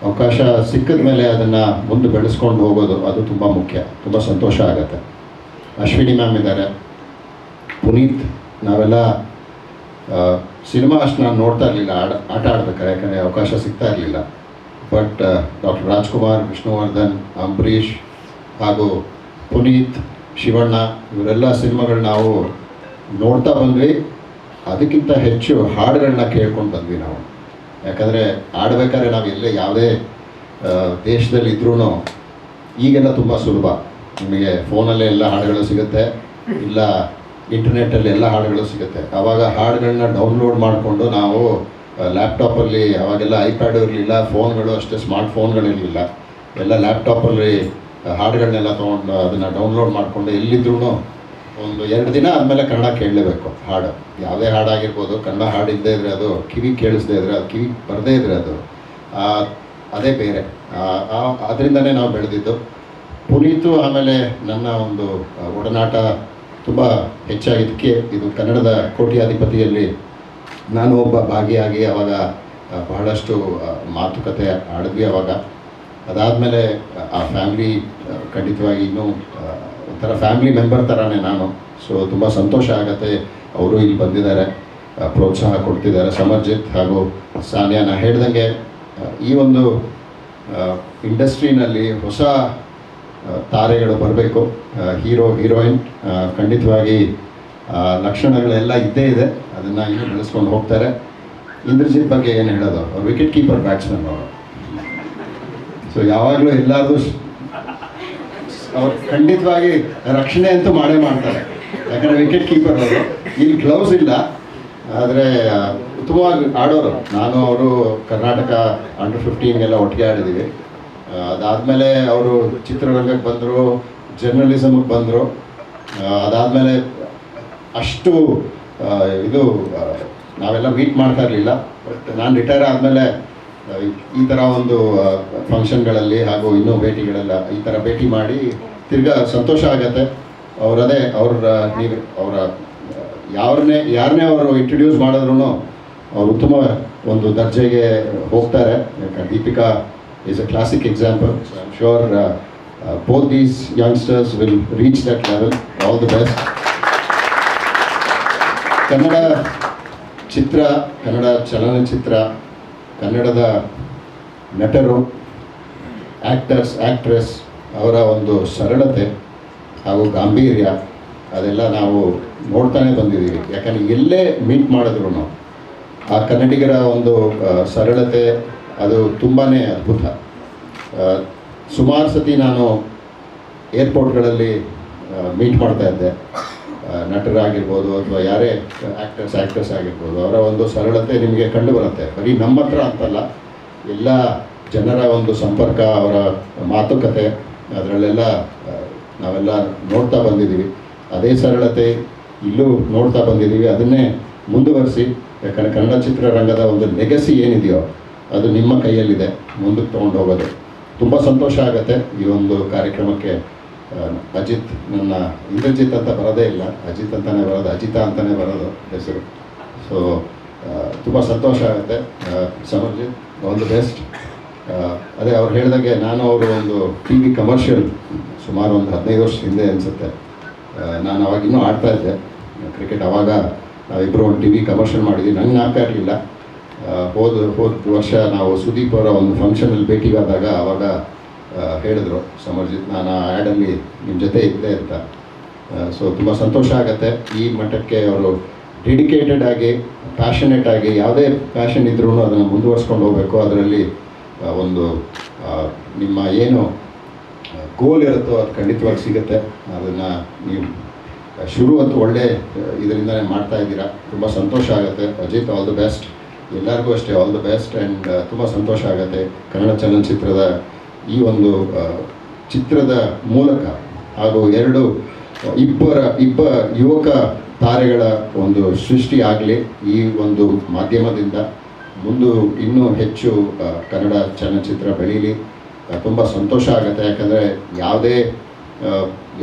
ಅವಕಾಶ ಸಿಕ್ಕಿದ ಮೇಲೆ ಅದನ್ನು ಮುಂದೆ ಬೆಳೆಸ್ಕೊಂಡು ಹೋಗೋದು, ಅದು ತುಂಬ ಮುಖ್ಯ. ತುಂಬ ಸಂತೋಷ ಆಗುತ್ತೆ. ಅಶ್ವಿನಿ ಮ್ಯಾಮ್ ಇದ್ದಾರೆ, ಪುನೀತ್. ನಾವೆಲ್ಲ ಸಿನಿಮಾ ಅಷ್ಟು ನಾನು ನೋಡ್ತಾ ಇರಲಿಲ್ಲ ಆಟ ಆಡ್ಬೇಕಾರೆ, ಯಾಕಂದರೆ ಅವಕಾಶ ಸಿಗ್ತಾ ಇರಲಿಲ್ಲ. ಬಟ್ ಡಾಕ್ಟರ್ ರಾಜ್ಕುಮಾರ್, ವಿಷ್ಣುವರ್ಧನ್, ಅಂಬರೀಷ್ ಹಾಗೂ ಪುನೀತ್, ಶಿವಣ್ಣ ಇವರೆಲ್ಲ ಸಿನಿಮಾಗಳು ನಾವು ನೋಡ್ತಾ ಬಂದ್ವಿ. ಅದಕ್ಕಿಂತ ಹೆಚ್ಚು ಹಾಡುಗಳನ್ನ ಕೇಳ್ಕೊಂಡು ಬಂದ್ವಿ ನಾವು. ಯಾಕಂದರೆ ಆಡಬೇಕಾದ್ರೆ ನಾವು ಎಲ್ಲೇ ಯಾವುದೇ ದೇಶದಲ್ಲಿ ಇದ್ರೂ ಈಗೆಲ್ಲ ತುಂಬ ಸುಲಭ. ನಿಮಗೆ ಫೋನಲ್ಲೇ ಎಲ್ಲ ಹಾಡುಗಳು ಸಿಗುತ್ತೆ, ಇಲ್ಲ ಇಂಟರ್ನೆಟ್ಟಲ್ಲಿ ಎಲ್ಲ ಹಾಡುಗಳು ಸಿಗುತ್ತೆ. ಆವಾಗ ಹಾಡುಗಳನ್ನ ಡೌನ್ಲೋಡ್ ಮಾಡಿಕೊಂಡು ನಾವು ಲ್ಯಾಪ್ಟಾಪಲ್ಲಿ, ಅವಾಗೆಲ್ಲ ಐಪ್ಯಾಡು ಇರಲಿಲ್ಲ, ಫೋನ್ಗಳು ಅಷ್ಟೇ ಸ್ಮಾರ್ಟ್ ಫೋನ್ಗಳಿರಲಿಲ್ಲ, ಎಲ್ಲ ಲ್ಯಾಪ್ಟಾಪಲ್ಲಿ ಹಾಡುಗಳನ್ನೆಲ್ಲ ತೊಗೊಂಡು ಅದನ್ನು ಡೌನ್ಲೋಡ್ ಮಾಡಿಕೊಂಡು ಎಲ್ಲಿದ್ರೂ ಒಂದು 2 ದಿನ ಆದಮೇಲೆ ಕನ್ನಡ ಕೇಳಲೇಬೇಕು. ಹಾಡು ಯಾವುದೇ ಹಾಡಾಗಿರ್ಬೋದು, ಕನ್ನಡ ಹಾಡಿದ್ದೇ ಇದ್ದರೆ ಅದು ಕಿವಿ ಕೇಳಿಸ್ದೇ ಇದ್ದರೆ, ಅದು ಕಿವಿ ಬರದೇ ಇದ್ದರೆ ಅದು ಅದೇ ಬೇರೆ. ಅದರಿಂದನೇ ನಾವು ಬೆಳೆದಿದ್ದು. ಪುನೀತು ಆಮೇಲೆ ನನ್ನ ಒಂದು ಒಡನಾಟ ತುಂಬ ಹೆಚ್ಚಾಗಿದ್ದಕ್ಕೆ ಇದು ಕನ್ನಡದ ಕೋಟ್ಯಾಧಿಪತಿಯಲ್ಲಿ ನಾನು ಒಬ್ಬ ಭಾಗಿಯಾಗಿ ಅವಾಗ ಬಹಳಷ್ಟು ಮಾತುಕತೆ ಆಡಿದ್ವಿ ಅವಾಗ. ಅದಾದಮೇಲೆ ಆ ಫ್ಯಾಮ್ಲಿ ಖಂಡಿತವಾಗಿ ಇನ್ನೂ ಒಂಥರ ಫ್ಯಾಮ್ಲಿ ಮೆಂಬರ್ ಥರನೇ ನಾನು. ಸೊ ತುಂಬ ಸಂತೋಷ ಆಗುತ್ತೆ ಅವರು ಇಲ್ಲಿ ಬಂದಿದ್ದಾರೆ, ಪ್ರೋತ್ಸಾಹ ಕೊಡ್ತಿದ್ದಾರೆ. ಸಮರ್ಜಿತ್ ಹಾಗೂ ಸಾನಿಯಾ, ನಾ ಹೇಳ್ದಂಗೆ ಈ ಒಂದು ಇಂಡಸ್ಟ್ರಿನಲ್ಲಿ ಹೊಸ ತಾರೆಗಳು ಬರಬೇಕು. ಹೀರೋಯಿನ್ ಖಂಡಿತವಾಗಿ ಲಕ್ಷಣಗಳೆಲ್ಲ ಇದ್ದೇ ಇದೆ, ಅದನ್ನು ಇನ್ನೂ ಬೆಳೆಸ್ಕೊಂಡು ಹೋಗ್ತಾರೆ. ಇಂದ್ರಜಿತ್ ಬಗ್ಗೆ ಏನು ಹೇಳೋದು, ಅವ್ರು ವಿಕೆಟ್ ಕೀಪರ್ ಬ್ಯಾಟ್ಸ್ಮನ್ ಅವರು. ಸೊ ಯಾವಾಗಲೂ ಎಲ್ಲಾದರೂ ಅವ್ರು ಖಂಡಿತವಾಗಿ ರಕ್ಷಣೆ ಅಂತೂ ಮಾಡೇ ಮಾಡ್ತಾರೆ, ಯಾಕಂದರೆ ವಿಕೆಟ್ ಕೀಪರ್ ಅವರು. ಇಲ್ಲಿ ಗ್ಲೌಸ್ ಇಲ್ಲ, ಆದರೆ ಉತ್ತಮವಾಗಿ ಆಡೋರು. ನಾನು ಅವರು ಕರ್ನಾಟಕ ಅಂಡರ್-15 ಒಟ್ಟಿಗೆ ಆಡಿದ್ದೀವಿ. ಅದಾದಮೇಲೆ ಅವರು ಚಿತ್ರರಂಗಕ್ಕೆ ಬಂದರು, ಜರ್ನಲಿಸಮ್ಗೆ ಬಂದರು. ಅದಾದಮೇಲೆ ಅಷ್ಟು ಇದು ನಾವೆಲ್ಲ ಮೀಟ್ ಮಾಡ್ತಾ ಇರಲಿಲ್ಲ. ಬಟ್ ನಾನು ರಿಟೈರ್ ಆದಮೇಲೆ ಈ ಥರ ಒಂದು ಫಂಕ್ಷನ್ಗಳಲ್ಲಿ ಹಾಗೂ ಇನ್ನೂ ಭೇಟಿಗಳೆಲ್ಲ ಈ ಥರ ಭೇಟಿ ಮಾಡಿ ತಿರ್ಗಾ ಸಂತೋಷ ಆಗತ್ತೆ. ನೀವು ಅವರ ಯಾರನ್ನೇ ಅವರು ಇಂಟ್ರೊಡ್ಯೂಸ್ ಮಾಡಿದ್ರು ಅವರು ಉತ್ತಮ ಒಂದು ದರ್ಜೆಗೆ ಹೋಗ್ತಾರೆ. Deepika is a classic example. So I'm sure both these youngsters will reach that level. All the best. Kannada ಚಿತ್ರ, ಕನ್ನಡ ಚಲನಚಿತ್ರ, ಕನ್ನಡದ ನಟರು, ಆ್ಯಕ್ಟ್ರೆಸ್ ಅವರ ಒಂದು ಸರಳತೆ ಹಾಗೂ ಗಾಂಭೀರ್ಯ ಅದೆಲ್ಲ ನಾವು ನೋಡ್ತಾನೆ ಬಂದಿದ್ದೀವಿ. ಯಾಕಂದರೆ ಎಲ್ಲೇ ಮೀಟ್ ಮಾಡಿದ್ರು ಆ ಕನ್ನಡಿಗರ ಒಂದು ಸರಳತೆ ಅದು ತುಂಬಾ ಅದ್ಭುತ. ಸುಮಾರು ಸತಿ ನಾನು ಏರ್ಪೋರ್ಟ್ಗಳಲ್ಲಿ ಮೀಟ್ ಮಾಡ್ತಾ ಇದ್ದೆ. ನಟರಾಗಿರ್ಬೋದು ಅಥವಾ ಯಾರೇ ಆ್ಯಕ್ಟ್ರೆಸ್ ಆಗಿರ್ಬೋದು, ಅವರ ಒಂದು ಸರಳತೆ ನಿಮಗೆ ಕಂಡು ಬರುತ್ತೆ. ಬರೀ ನಮ್ಮ ಹತ್ರ ಅಂತಲ್ಲ, ಎಲ್ಲ ಜನರ ಒಂದು ಸಂಪರ್ಕ, ಅವರ ಮಾತುಕತೆ, ಅದರಲ್ಲೆಲ್ಲ ನಾವೆಲ್ಲ ನೋಡ್ತಾ ಬಂದಿದ್ದೀವಿ. ಅದೇ ಸರಳತೆ ಇಲ್ಲೂ ನೋಡ್ತಾ ಬಂದಿದ್ದೀವಿ. ಅದನ್ನೇ ಮುಂದುವರಿಸಿ, ಯಾಕಂದರೆ ಕನ್ನಡ ಚಿತ್ರರಂಗದ ಒಂದು ಲೆಗಸಿ ಏನಿದೆಯೋ ಅದು ನಿಮ್ಮ ಕೈಯಲ್ಲಿದೆ, ಮುಂದಕ್ಕೆ ತೊಗೊಂಡು ಹೋಗೋದು. ತುಂಬ ಸಂತೋಷ ಆಗುತ್ತೆ ಈ ಒಂದು ಕಾರ್ಯಕ್ರಮಕ್ಕೆ. ಅಜಿತ್, ನನ್ನ ಇಂದ್ರಜಿತ್ ಅಂತ ಬರೋದೇ ಇಲ್ಲ, ಅಜಿತ್ ಅಂತಲೇ ಬರೋದು, ಅಜಿತಾ ಅಂತಲೇ ಬರೋದು ಹೆಸರು. ಸೊ ತುಂಬ ಸಂತೋಷ ಆಗುತ್ತೆ. Samarjit, all the best. ಅದೇ ಅವ್ರು ಹೇಳಿದಾಗೆ ನಾನು ಅವರು ಒಂದು TV ಕಮರ್ಷಿಯಲ್ ಸುಮಾರು ಒಂದು 15 ವರ್ಷ ಹಿಂದೆ ಅನಿಸುತ್ತೆ, ನಾನು ಅವಾಗ ಇನ್ನೂ ಆಡ್ತಾಯಿದ್ದೆ ಕ್ರಿಕೆಟ್. ಆವಾಗ ನಾವಿಬ್ಬರು ಒಂದು TV ಕಮರ್ಷಿಯಲ್ ಮಾಡಿದ್ವಿ. ನಂಗೆ ಆಗ್ತಾ ಇರಲಿಲ್ಲ. ಹೋದ ವರ್ಷ ನಾವು ಸುದೀಪ್ ಅವರ ಒಂದು ಫಂಕ್ಷನಲ್ಲಿ ಭೇಟಿಗಾದಾಗ ಆವಾಗ ಹೇಳಿದ್ರು, ಸಮರ್ಜಿತ್ ನಾನು ಆ ಆ್ಯಡಲ್ಲಿ ನಿಮ್ಮ ಜೊತೆ ಇದ್ದೆ ಅಂತ. ಸೊ ತುಂಬ ಸಂತೋಷ ಆಗುತ್ತೆ. ಈ ಮಟ್ಟಕ್ಕೆ ಅವರು ಡೆಡಿಕೇಟೆಡ್ ಆಗಿ, ಪ್ಯಾಷನೇಟ್ ಆಗಿ, ಯಾವುದೇ ಪ್ಯಾಷನ್ ಇದ್ರೂ ಅದನ್ನು ಮುಂದುವರ್ಸ್ಕೊಂಡು ಹೋಗಬೇಕು. ಅದರಲ್ಲಿ ಒಂದು ನಿಮ್ಮ ಏನು ಗೋಲ್ ಇರುತ್ತೋ ಅದು ಖಂಡಿತವಾಗಿ ಸಿಗುತ್ತೆ. ಅದನ್ನು ನೀವು ಶುರು ಅಂತೂ ಒಳ್ಳೆ ಇದರಿಂದನೇ ಮಾಡ್ತಾ ಇದ್ದೀರಾ. ತುಂಬ ಸಂತೋಷ ಆಗುತ್ತೆ. Ajith, all the best. ಎಲ್ಲರಿಗೂ ಅಷ್ಟೇ ಆಲ್ ದಿ ಬೆಸ್ಟ್. ಆ್ಯಂಡ್ ತುಂಬ ಸಂತೋಷ ಆಗುತ್ತೆ ಕನ್ನಡ ಚಲನಚಿತ್ರದ ಈ ಒಂದು ಚಿತ್ರದ ಮೂಲಕ ಹಾಗೂ ಇಬ್ಬ ಯುವಕ ತಾರೆಗಳ ಒಂದು ಸೃಷ್ಟಿ ಆಗಲಿ. ಈ ಒಂದು ಮಾಧ್ಯಮದಿಂದ ಇನ್ನೂ ಹೆಚ್ಚು ಕನ್ನಡ ಚಲನಚಿತ್ರ ಬೆಳೀಲಿ. ತುಂಬ ಸಂತೋಷ ಆಗುತ್ತೆ. ಯಾಕಂದರೆ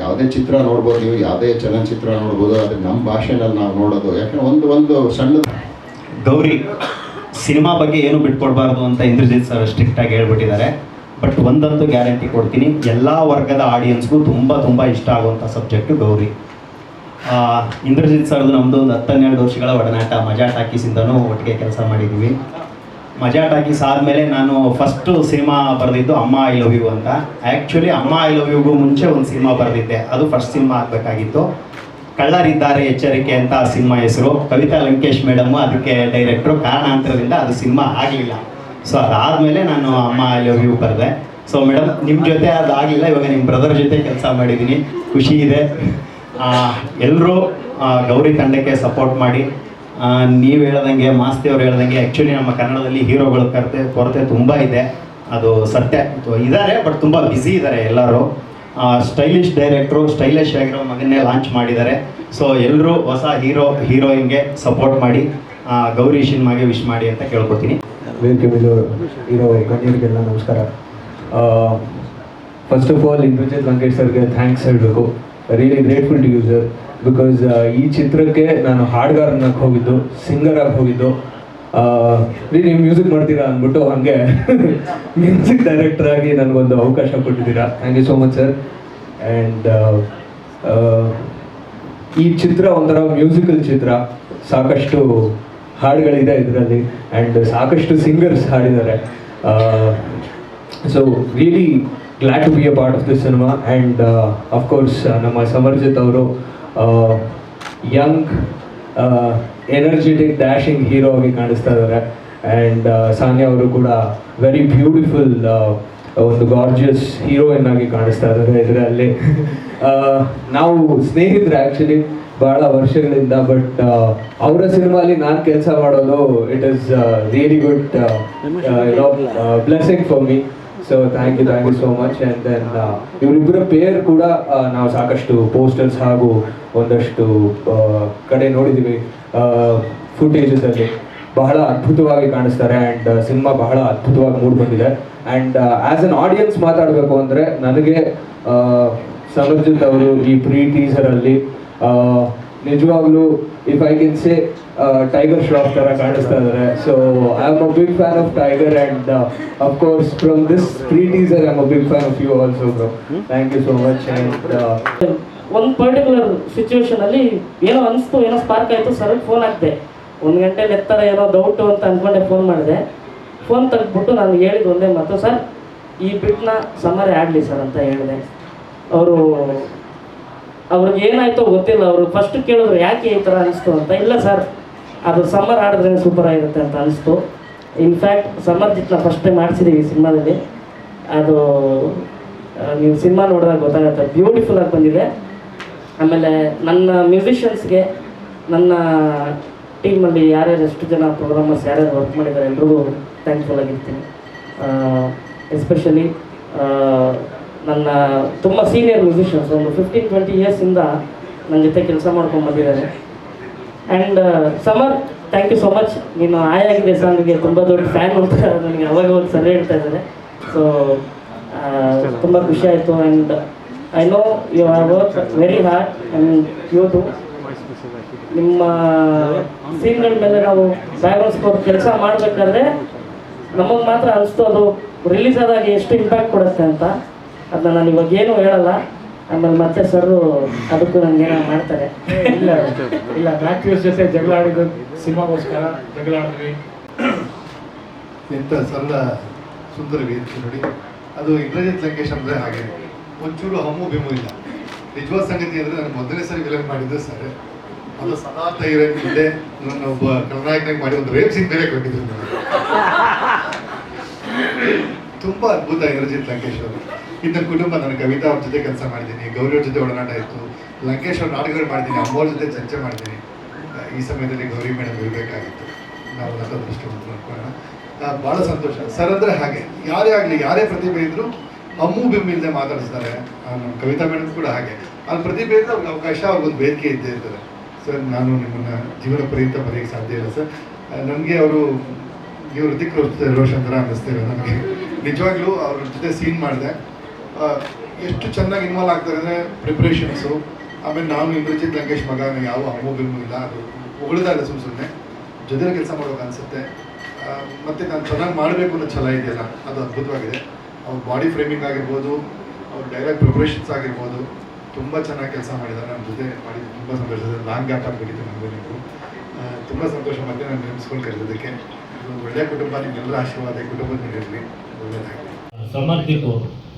ಯಾವುದೇ ಚಿತ್ರ ನೋಡ್ಬೋದು, ನೀವು ಯಾವುದೇ ಚಲನಚಿತ್ರ ನೋಡ್ಬೋದು, ಅದು ನಮ್ಮ ಭಾಷೆನಲ್ಲಿ ನಾವು ನೋಡೋದು. ಯಾಕಂದರೆ ಒಂದು ಸಣ್ಣ ಗೌರಿ ಸಿನಿಮಾ ಬಗ್ಗೆ ಏನು ಬಿಟ್ಕೊಡ್ಬಾರ್ದು ಅಂತ ಇಂದ್ರಜಿತ್ ಸರ್ ಸ್ಟ್ರಿಕ್ಟಾಗಿ ಹೇಳ್ಬಿಟ್ಟಿದ್ದಾರೆ. ಬಟ್ ಒಂದಂತೂ ಗ್ಯಾರಂಟಿ ಕೊಡ್ತೀನಿ, ಎಲ್ಲ ವರ್ಗದ ಆಡಿಯನ್ಸ್ಗೂ ತುಂಬ ಇಷ್ಟ ಆಗುವಂಥ ಸಬ್ಜೆಕ್ಟು ಗೌರಿ. ಇಂದ್ರಜಿತ್ ಸರ್ದು ನಮ್ಮದು ಒಂದು 10-12 ವರ್ಷಗಳ ಒಡನಾಟ. ಮಜಾ ಟಾಕೀಸಿಂದನೂ ಒಟ್ಟಿಗೆ ಕೆಲಸ ಮಾಡಿದ್ದೀವಿ. ಮಜಾ ಟಾಕೀಸ್ ಆದಮೇಲೆ ನಾನು ಫಸ್ಟು ಸಿನಿಮಾ ಬರೆದಿದ್ದು ಅಮ್ಮ ಐ ಲವ್ ಯು ಅಂತ. ಆ್ಯಕ್ಚುಲಿ ಅಮ್ಮ ಐ ಲವ್ ಯುಗೂ ಮುಂಚೆ ಒಂದು ಸಿನಿಮಾ ಬರೆದಿದ್ದೆ, ಅದು ಫಸ್ಟ್ ಸಿನಿಮಾ ಆಗಬೇಕಾಗಿತ್ತು. ಕಳ್ಳರಿದ್ದಾರೆ ಎಚ್ಚರಿಕೆ ಅಂತ ಆ ಸಿನಿಮಾ ಹೆಸರು. ಕವಿತಾ ಲಂಕೇಶ್ ಮೇಡಮ್ ಅದಕ್ಕೆ ಡೈರೆಕ್ಟ್ರು. ಕಾರಣಾಂತರದಿಂದ ಅದು ಸಿನಿಮಾ ಆಗಲಿಲ್ಲ. ಸೊ ಅದಾದಮೇಲೆ ನಾನು ಅಮ್ಮ ಐ ಲವ್ ಯು ಬರೆದೆ. ಸೊ ಮೇಡಮ್ ನಿಮ್ಮ ಜೊತೆ ಅದು ಆಗಲಿಲ್ಲ, ಇವಾಗ ನಿಮ್ಮ ಬ್ರದರ್ ಜೊತೆ ಕೆಲಸ ಮಾಡಿದ್ದೀನಿ, ಖುಷಿ ಇದೆ. ಎಲ್ಲರೂ ಗೌರಿ ತಂಡಕ್ಕೆ ಸಪೋರ್ಟ್ ಮಾಡಿ. ನೀವು ಹೇಳ್ದಂಗೆ, ಮಾಸ್ತಿ ಅವ್ರು ಹೇಳ್ದಂಗೆ, ಆ್ಯಕ್ಚುಲಿ ನಮ್ಮ ಕನ್ನಡದಲ್ಲಿ ಹೀರೋಗಳ ಕೊರತೆ ತುಂಬ ಇದೆ, ಅದು ಸತ್ಯ. ಇದ್ದಾರೆ, ಬಟ್ ತುಂಬ ಬ್ಯುಸಿ ಇದ್ದಾರೆ ಎಲ್ಲರೂ. ಸ್ಟೈಲಿಶ್ ಡೈರೆಕ್ಟ್ರು ಸ್ಟೈಲಿಶ್ ಆಗಿರೋ ಮಗನ್ನೇ ಲಾಂಚ್ ಮಾಡಿದ್ದಾರೆ. ಸೊ ಎಲ್ಲರೂ ಹೊಸ ಹೀರೋಯಿನ್ಗೆ ಸಪೋರ್ಟ್ ಮಾಡಿ, ಗೌರಿ ಸಿನಿಮಾಗೆ ವಿಶ್ ಮಾಡಿ ಅಂತ ಕೇಳ್ಕೊತೀನಿ. ವೇದಿಕೆ ಮೇಲೆ ಇರೋ ಗಣ್ಯರಿಗೆಲ್ಲ ನಮಸ್ಕಾರ. First of all Indrajit Lankesh ಸರ್ಗೆ ಥ್ಯಾಂಕ್ಸ್ ಹೇಳಬೇಕು. Really grateful to you sir, because ಈ ಚಿತ್ರಕ್ಕೆ ನಾನು ಹಾಡುಗಾರನಾಗಿ ಹೋಗಿದ್ದು, ಸಿಂಗರ್ ಆಗಿ ಹೋಗಿದ್ದು. ನೀವು ಮ್ಯೂಸಿಕ್ ಮಾಡ್ತೀರಾ ಅಂದ್ಬಿಟ್ಟು ಹಾಗೆ ಮ್ಯೂಸಿಕ್ ಡೈರೆಕ್ಟರ್ ಆಗಿ ನನಗೊಂದು ಅವಕಾಶ ಕೊಟ್ಟಿದ್ದೀರಾ. Thank you so much sir. And ಈ ಚಿತ್ರ ಒಂಥರ ಮ್ಯೂಸಿಕಲ್ ಚಿತ್ರ, ಸಾಕಷ್ಟು ಹಾಡುಗಳಿದೆ ಇದರಲ್ಲಿ, ಆ್ಯಂಡ್ ಸಾಕಷ್ಟು ಸಿಂಗರ್ಸ್ ಹಾಡಿದ್ದಾರೆ. So really glad to be a part of this cinema. And of course ನಮ್ಮ ಸಮರ್ಜಿತ್ ಅವರು ಯಂಗ್ ಎನರ್ಜೆಟಿಕ್ ಡ್ಯಾಶಿಂಗ್ ಹೀರೋ ಆಗಿ ಕಾಣಿಸ್ತಾ ಇದ್ದಾರೆ. ಆ್ಯಂಡ್ ಸಾನ್ಯಾ ಅವರು ಕೂಡ ವೆರಿ ಬ್ಯೂಟಿಫುಲ್ ಒಂದು ಗಾರ್ಜಿಯಸ್ ಹೀರೋಯಿನ್ ಆಗಿ ಕಾಣಿಸ್ತಾ ಇದ್ದಾರೆ ಇದರಲ್ಲಿ. ನಾವು ಸ್ನೇಹಿತರು ಆ್ಯಕ್ಚುಲಿ ಭಾಳ ವರ್ಷಗಳಿಂದ, ಬಟ್ ಅವರ ಸಿನಿಮಾಲಿ ನಾನು ಕೆಲಸ ಮಾಡೋದು it is really good blessing for me. So thank you so much. And then ಇವರಿಬ್ಬರ ಪೇರ್ ಕೂಡ ನಾವು ಸಾಕಷ್ಟು ಪೋಸ್ಟರ್ಸ್ ಹಾಗೂ ಒಂದಷ್ಟು ಕಡೆ ನೋಡಿದ್ದೀವಿ ಫುಟೇಜಸಲ್ಲಿ. ಬಹಳ ಅದ್ಭುತವಾಗಿ ಕಾಣಿಸ್ತಾರೆ ಆ್ಯಂಡ್ ಸಿನಿಮಾ ಬಹಳ ಅದ್ಭುತವಾಗಿ ಮೂಡ್ ಬಂದಿದೆ. ಆ್ಯಂಡ್ ಆ್ಯಸ್ ಅನ್ ಆಡಿಯನ್ಸ್ ಮಾತಾಡಬೇಕು ಅಂದರೆ ನನಗೆ ಸಮರ್ಜಿತ್ ಅವರು ಈ ಪ್ರೀ ಟೀಸರಲ್ಲಿ ನಿಜವಾಗ್ಲೂ if I can say Tiger Shroff ಥರ ಕಾಣಿಸ್ತಾ ಇದ್ದಾರೆ. So I am a big fan of Tiger and of course from this pre teaser I am a big fan of you also bro. Thank you so much. And ಒಂದು particular ಸಿಚುವೇಶನಲ್ಲಿ ಏನೋ ಅನಿಸ್ತು, ಏನೋ spark ಆಯಿತು, ಸರ್ಗೆ ಫೋನ್ ಹಾಕ್ದೆ. 1 ಗಂಟೆಲಿ ಎತ್ತರ ಏನೋ ಡೌಟು ಅಂತ ಅಂದ್ಕೊಂಡೆ ಫೋನ್ ಮಾಡಿದೆ. ಫೋನ್ ತೆಗೆದ್ಬಿಟ್ಟು ನಾನು ಹೇಳಿದ್ದು ಒಂದೇ ಮಾತು, ಸರ್ ಈ ಬಿಟ್ನ ಸಮರೇ ಆಡಲಿ ಸರ್ ಅಂತ ಹೇಳಿದೆ. ಅವ್ರಿಗೆ ಏನಾಯ್ತೋ ಗೊತ್ತಿಲ್ಲ, ಅವರು ಫಸ್ಟ್ ಕೇಳಿದ್ರು ಯಾಕೆ ಈ ಥರ ಅನಿಸ್ತು ಅಂತ. ಇಲ್ಲ ಸರ್ ಅದು ಸಮ್ಮರ್ ಆಡಿದ್ರೆ ಸೂಪರ್ ಆಗಿರುತ್ತೆ ಅಂತ ಅನಿಸ್ತು. ಇನ್ಫ್ಯಾಕ್ಟ್ ಸಮರ್ಜಿತ್ನ ಫಸ್ಟ್ ಟೈಮ್ ಆಡಿಸಿದ್ದೀವಿ ಸಿನಿಮಾದಲ್ಲಿ. ಅದು ನೀವು ಸಿನಿಮಾ ನೋಡಿದಾಗ ಗೊತ್ತಾಗುತ್ತೆ, ಬ್ಯೂಟಿಫುಲ್ಲಾಗಿ ಬಂದಿದೆ. ಆಮೇಲೆ ನನ್ನ ಮ್ಯೂಸಿಷಿಯನ್ಸ್ಗೆ, ನನ್ನ ಟೀಮಲ್ಲಿ ಯಾರ್ಯಾರು ಎಷ್ಟು ಜನ ಪ್ರೋಗ್ರಾಮರ್ಸ್ ಯಾರ್ಯಾರು ವರ್ಕ್ ಮಾಡಿದ್ದಾರೆ ಎಲ್ರಿಗೂ ಥ್ಯಾಂಕ್ಫುಲ್ ಆಗಿರ್ತೀನಿ. ಎಸ್ಪೆಷಲಿ ನನ್ನ ತುಂಬ ಸೀನಿಯರ್ ಮ್ಯೂಸಿಷಿಯನ್ಸ್, ಒಂದು 15-20 ಇಯರ್ಸಿಂದ ನನ್ನ ಜೊತೆ ಕೆಲಸ ಮಾಡ್ಕೊಂಡು ಬಂದಿದ್ದಾರೆ. And Samar, thank you so much. ನೀನು ಆಯಾಗಿದೆ ಸಾಂಗಿಗೆ ತುಂಬ ದೊಡ್ಡ ಫ್ಯಾನ್ ಅಂತ ನನಗೆ ಅವಾಗ ಸರಿ ಹೇಳ್ತಾ ಇದ್ದಾರೆ. ಸೊ ತುಂಬ ಖುಷಿ ಆಯಿತು. And I know you have work very hard and you too. ನಿಮ್ಮ ಸೀನ್ಗಳ ಮೇಲೆ ನಾವು ಬ್ಯಾಕ್ಗ್ರೌಂಡ್ ಸ್ಕೋರ್ ಕೆಲಸ ಮಾಡಬೇಕಾದ್ರೆ ನಮಗೆ ಮಾತ್ರ ಅನಿಸ್ತು ಅದು ರಿಲೀಸ್ ಆದಾಗ ಎಷ್ಟು ಇಂಪ್ಯಾಕ್ಟ್ ಕೊಡುತ್ತೆ ಅಂತ. ಅದನ್ನ ನಾನು ಇವಾಗ ಏನು ಹೇಳಲ್ಲ, ಆಮೇಲೆ ಮತ್ತೆ ಸರ್ ಅದಕ್ಕೂ ನನಗೆ ಏನೋ ಮಾಡ್ತಾರೆ. ಇಲ್ಲ ಮ್ಯಾಥ್ಯೂಸ್ ಜೊತೆ ಜಗಳ ಆಡಿದ್ದು ಸಿನಿಮಾಗೋಸ್ಕರ ಜಗಳ ಆಡಿದ್ವಿ. ಎಂಥ ಸರಳ ಸುಂದರ ವೇದಿಕೆ ನೋಡಿ. ಅದು ಇಂದ್ರಜಿತ್ ಲಂಕೇಶ್ ಅಂದರೆ ಹಾಗೆ ಒಂಚೂರು ಹಮ್ಮು ಬಿಮ್ಮು ಇಲ್ಲ. ನಿಜವಾದ ಸಂಗತಿ ಅಂದರೆ ನಾನು ಮೊದಲನೇ ಸರಿ ವಿಲನ್ ಮಾಡಿದ್ದು ಸರ್. ಅದು ಸದಾ ತೈರಂಗಿದ್ದೆ ನನ್ನ ಒಬ್ಬ ಕರ್ನಾಟಕನಾಗಿ ಮಾಡಿ ಒಂದು ರೇಪ್ ಸೀನ್ ಬೇರೆ ಕೊಟ್ಟಿದ್ರು ನಾನು. ತುಂಬ ಅದ್ಭುತ ಇಂದ್ರಜಿತ್ ಲಂಕೇಶ್ ಅವರು. ಇನ್ನು ಕುಟುಂಬ, ನಾನು ಕವಿತಾ ಅವ್ರ ಜೊತೆ ಕೆಲಸ ಮಾಡಿದ್ದೀನಿ, ಗೌರಿ ಅವ್ರ ಜೊತೆ ಒಡನಾಟ ಇತ್ತು, ಲಂಕೇಶ್ ಅವ್ರ ನಾಟಕಗಳು ಮಾಡಿದ್ದೀನಿ, ಅಮ್ಮವ್ರ ಜೊತೆ ಚರ್ಚೆ ಮಾಡಿದ್ದೀನಿ. ಈ ಸಮಯದಲ್ಲಿ ಗೌರಿ ಮೇಡಮ್ ಇರಬೇಕಾಗಿತ್ತು, ನಾವು ಅದೃಷ್ಟ ನೋಡ್ಕೊಳ್ಳೋಣ. ಭಾಳ ಸಂತೋಷ ಸರ್. ಅಂದರೆ ಹಾಗೆ ಯಾರೇ ಆಗಲಿ, ಯಾರೇ ಪ್ರತಿಭೆ ಇದ್ದರೂ ಅಮ್ಮು ಬಿಮ್ಮಿಲ್ಲದೆ ಮಾತಾಡಿಸ್ತಾರೆ. ನಮ್ಮ ಕವಿತಾ ಮೇಡಮ್ ಕೂಡ ಹಾಗೆ. ಅಲ್ಲಿ ಪ್ರತಿಭೆ ಇದ್ದರೆ ಅವ್ರಿಗೆ ಅವಕಾಶ, ಅವ್ರಿಗೊಂದು ವೇದಿಕೆ ಇದ್ದೇ ಇರ್ತದೆ. ಸರ್ ನಾನು ನಿಮ್ಮನ್ನು ಜೀವನ ಪರ್ಯಂತ ಬರೆಯೋಕ್ಕೆ ಸಾಧ್ಯ ಇಲ್ಲ ಸರ್. ನನಗೆ ಅವರು ನೀವು ಹೃತಿಕ್ ರೋಷನ್ ಥರ ಅನ್ನಿಸ್ತೀರ ನನಗೆ. ನಿಜವಾಗ್ಲೂ ಅವ್ರ ಜೊತೆ ಸೀನ್ ಮಾಡಿದೆ. ಎಷ್ಟು ಚೆನ್ನಾಗಿ ಇನ್ವಾಲ್ವ್ ಆಗ್ತಾರೆ ಅಂದರೆ ಪ್ರಿಪ್ರೇಷನ್ಸು. ಆಮೇಲೆ ನಾನು ಇಂದ್ರಜಿತ್ ಲಂಕೇಶ್ ಮಗ, ಯಾವ ಹಮ್ಮು ಬಿಮ್ಮು ಇಲ್ಲ, ಅದು ಹೊಗಳಿದಾಗ ಸುಮ್ಮನೆ ಜೊತೆಲಿ ಕೆಲಸ ಮಾಡೋಕೆ ಅನಿಸುತ್ತೆ. ಮತ್ತು ನಾನು ಚೆನ್ನಾಗಿ ಮಾಡಬೇಕು ಅನ್ನೋ ಛಲ ಇದೆಯಲ್ಲ, ಅದು ಅದ್ಭುತವಾಗಿದೆ. ಅವ್ರ ಬಾಡಿ ಫ್ರೇಮಿಂಗ್ ಆಗಿರ್ಬೋದು, ಅವ್ರ ಡೈಲಾಗ್ ಪ್ರಿಪ್ರೇಷನ್ಸ್ ಆಗಿರ್ಬೋದು, ತುಂಬ ಚೆನ್ನಾಗಿ ಕೆಲಸ ಮಾಡಿದ್ದಾರೆ. ನಮ್ಮ ಜೊತೆ ಮಾಡಿದ್ದು ತುಂಬ ಸಂತೋಷ. ಲಾಂಗ್ ಗ್ಯಾಪ್ ಆಗಿಬಿಟ್ಟಿತ್ತು ನಮಗೂ ನೀವು. ತುಂಬ ಸಂತೋಷ. ಮತ್ತೆ ನಾನು ನೆನೆಸ್ಕೊಂಡು ಕರೆಯೋದಕ್ಕೆ. ಒಳ್ಳೆಯ ಕುಟುಂಬ, ನಿಮ್ಮೆಲ್ಲರ ಆಶೀರ್ವಾದ ಕುಟುಂಬದ ಮೇಲೆ ಇರಲಿ. ಒಳ್ಳೆಯದಾಗಲಿ. ಸಮರ್ಥಿಕು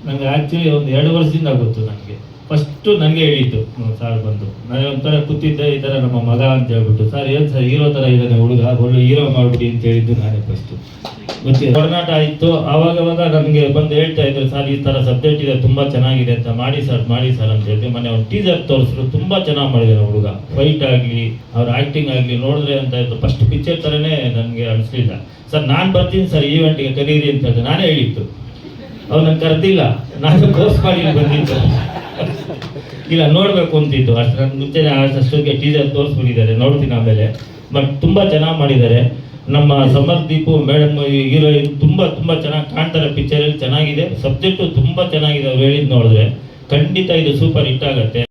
ನನಗೆ ಆ್ಯಕ್ಚುಲಿ ಒಂದು 2 ವರ್ಷದಿಂದ ಗೊತ್ತು ನನಗೆ. ಫಸ್ಟು ನನಗೆ ಹೇಳಿದ್ದು ಸರ್ ಬಂದು ನಾನು ಒಂಥರ ಕೂತಿದ್ದೆ ಈ ಥರ ನಮ್ಮ ಮಗ ಅಂತ ಹೇಳ್ಬಿಟ್ಟು ಸರ್ ಏನು ಸರ್ ಹೀರೋ ಥರ ಇದ್ದಾನೆ ಹುಡುಗ ಒಳ್ಳೆ ಹೀರೋ ಮಾಡಿಬಿಡಿ ಅಂತ ಹೇಳಿದ್ದು ನಾನೇ ಫಸ್ಟು ಗೊತ್ತಿದೆ ಒಡನಾಟ ಆಯಿತು. ಆವಾಗವಾಗ ನನಗೆ ಬಂದು ಹೇಳ್ತಾ ಇದ್ರು ಸರ್ ಈ ಥರ ಸಬ್ಜೆಕ್ಟ್ ಇದೆ ತುಂಬ ಚೆನ್ನಾಗಿದೆ ಅಂತ ಮಾಡಿ ಸರ್ ಅಂತ ಹೇಳಿದೆ. ಮೊನ್ನೆ ಒಂದು ಟೀಸರ್ ತೋರಿಸಿದ್ರು, ತುಂಬ ಚೆನ್ನಾಗಿ ಮಾಡಿದ್ದಾನೆ ಹುಡುಗ. ಫೈಟ್ ಆಗಲಿ ಅವ್ರ ಆ್ಯಕ್ಟಿಂಗ್ ಆಗಲಿ ನೋಡಿದ್ರೆ ಅಂತ ಇತ್ತು. ಫಸ್ಟ್ ಪಿಕ್ಚರ್ ಥರನೇ ನನಗೆ ಅನಿಸ್ಲಿಲ್ಲ. ಸರ್ ನಾನು ಬರ್ತೀನಿ ಸರ್ ಈವೆಂಟಿಗೆ ಕರೀರಿ ಅಂತ ಹೇಳಿದೆ. ನಾನೇ ಹೇಳಿತ್ತು, ಅವ್ರು ನಂಗೆ ಕರೆದಿಲ್ಲ, ನಾನು ಕೋರ್ಸ್ ಮಾಡಿ ಬಂದಿದ್ದು. ಇಲ್ಲ ನೋಡಬೇಕು ಅಂತಿತ್ತು ಅಷ್ಟು. ನನ್ನ ಮುಂಚೆನೇ ಅಷ್ಟೊತ್ತಿಗೆ ಟೀಸರ್ ತೋರಿಸ್ಬಿಟ್ಟಿದ್ದಾರೆ, ನೋಡ್ತೀನಿ ಆಮೇಲೆ. ಬಟ್ ತುಂಬ ಚೆನ್ನಾಗಿ ಮಾಡಿದ್ದಾರೆ. ನಮ್ಮ ಸಮರ್ದೀಪು ಮೇಡಮ್ ಹೀರೋಯಿನ್ ತುಂಬ ಚೆನ್ನಾಗಿ ಕಾಣ್ತಾರೆ ಪಿಕ್ಚರಲ್ಲಿ. ಚೆನ್ನಾಗಿದೆ, ಸಬ್ಜೆಕ್ಟು ತುಂಬ ಚೆನ್ನಾಗಿದೆ. ಅವ್ರು ಹೇಳಿದ್ದು ನೋಡಿದ್ರೆ ಖಂಡಿತ ಇದು ಸೂಪರ್ ಹಿಟ್ ಆಗುತ್ತೆ.